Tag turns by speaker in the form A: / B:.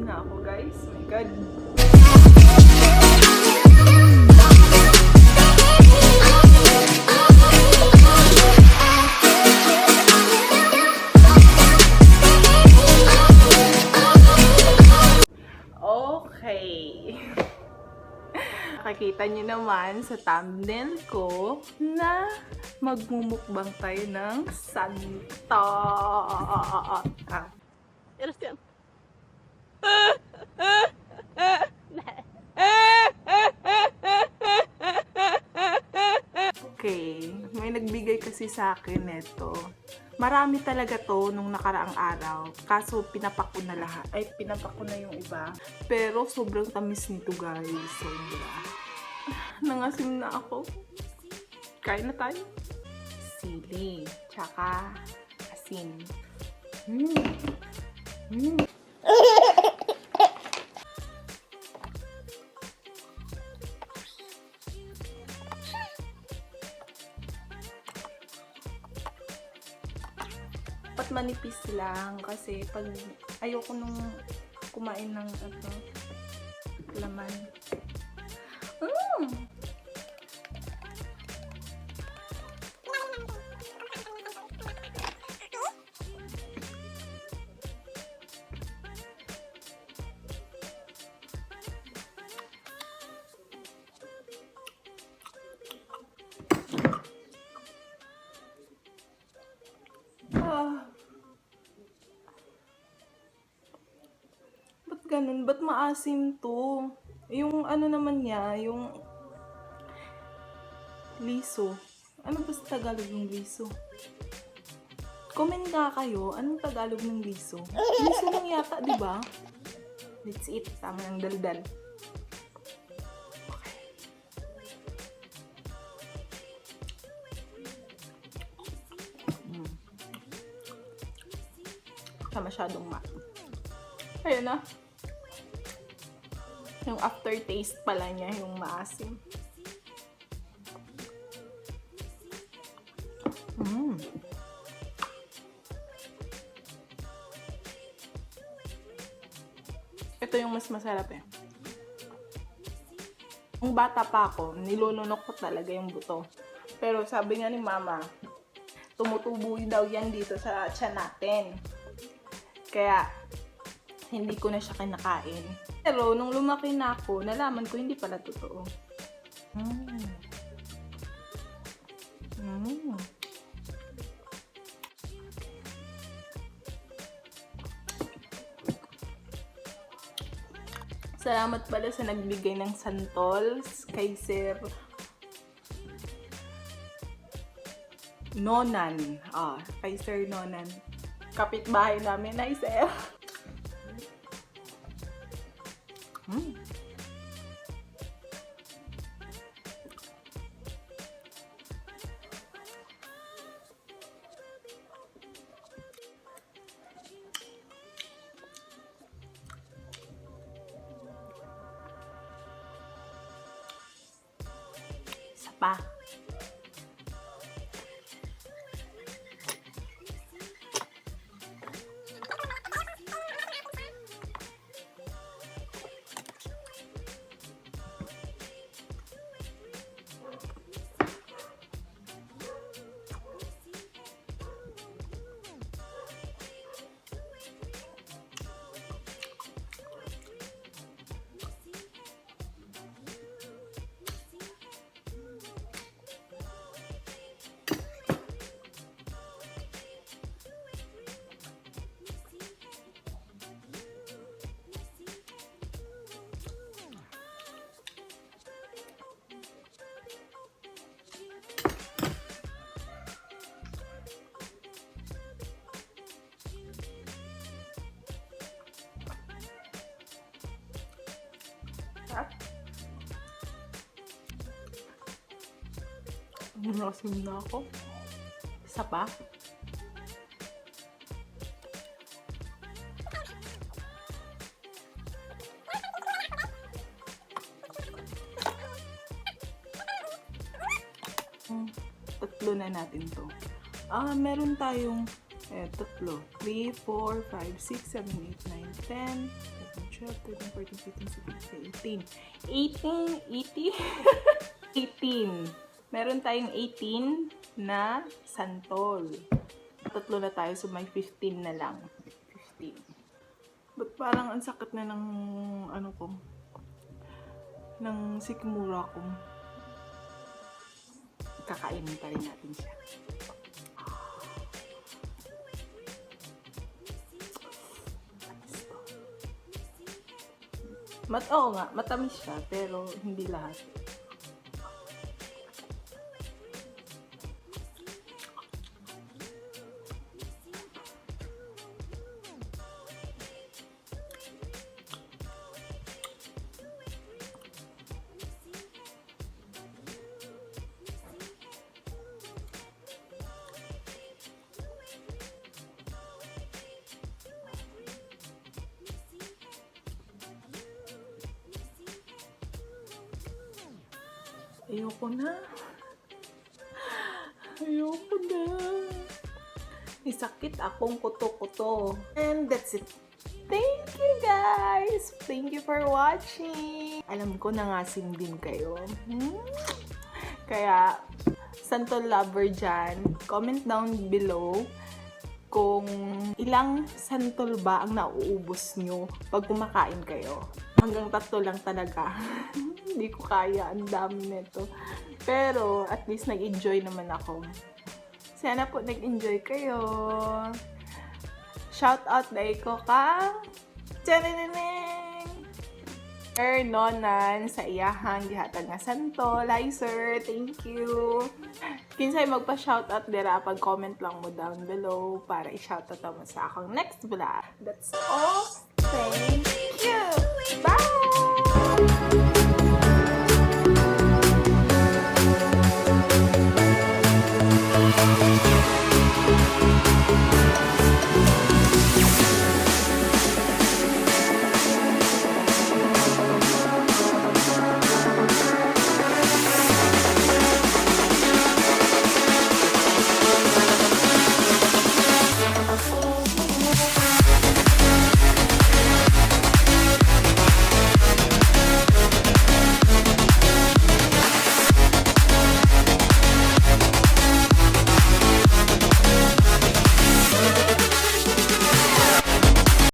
A: na ako, guys. Oh my God. Okay. Nakikita niyo naman sa thumbnail ko na magmumukbang tayo ng santol.
B: Understand?
A: Okay, may nagbigay kasi sa akin neto. Marami talaga to nung nakaraang araw. Kaso pinapako na lahat. Ay, pinapako na yung iba. Pero sobrang tamis nito, guys. Sobra. Nangasim na ako. Kain na tayo. Sili. Tsaka asin. Dapat manipis lang kasi pag ayoko nung kumain ng laman. Ba't ganun? Ba't maasim to? Yung ano naman niya, yung liso. Ano ba sa Tagalog ng liso? Comment nga kayo, anong Tagalog ng liso? Liso lang yata, di ba? Let's eat. Tama ng daldal. Okay. Masyadong ayun na. Yung aftertaste pala niya, yung maasim. Ito yung mas masarap eh. Nung bata pa ako, nilununok ko talaga yung buto. Pero sabi nga ni mama, tumutubo daw yan dito sa tiyan natin. Kaya, hindi ko na siya kinakain. Pero, nung lumaki na ako, nalaman ko hindi pala totoo. Salamat pala sa nagbigay ng santol kay Sir Nonan. Kay Sir Nonan. Kapitbahay namin na Sir. Isa pa. Nasim na ako. Isa pa. Tatlo na natin to. Meron tayong tatlo. 3, 4, 5, 6, 7, 8, 9, 10, 11, 12, 13, 14, 15, 16, 17, 18. Meron tayong 18 na santol. Tatlo na tayo, so may 15 na lang. 15. Ba't parang ang sakit na ng ano ko? Ng sikmura ko. Kakainin pa rin natin siya. Oo nga, matamis siya, pero hindi lahat. Ayoko na. Ayoko na. May sakit akong kuto-kuto. And that's it. Thank you guys! Thank you for watching! Alam ko nangasim din kayo. Kaya, santol lover dyan, comment down below kung ilang santol ba ang nauubos nyo pag kumakain kayo. Hanggang 3 lang talaga. Hindi ko kaya. Ang dami nito. Pero, at least nag-enjoy naman ako. Sana po nag-enjoy kayo. Shout out dahil ko ka. Tcharananeng! Nonan sa iyahang gihatag nga santol. Hi sir, thank you. Kinsay magpa-shoutout dira, pag-comment lang mo down below para i-shoutout mo sa akong next vlog. That's all. Thanks.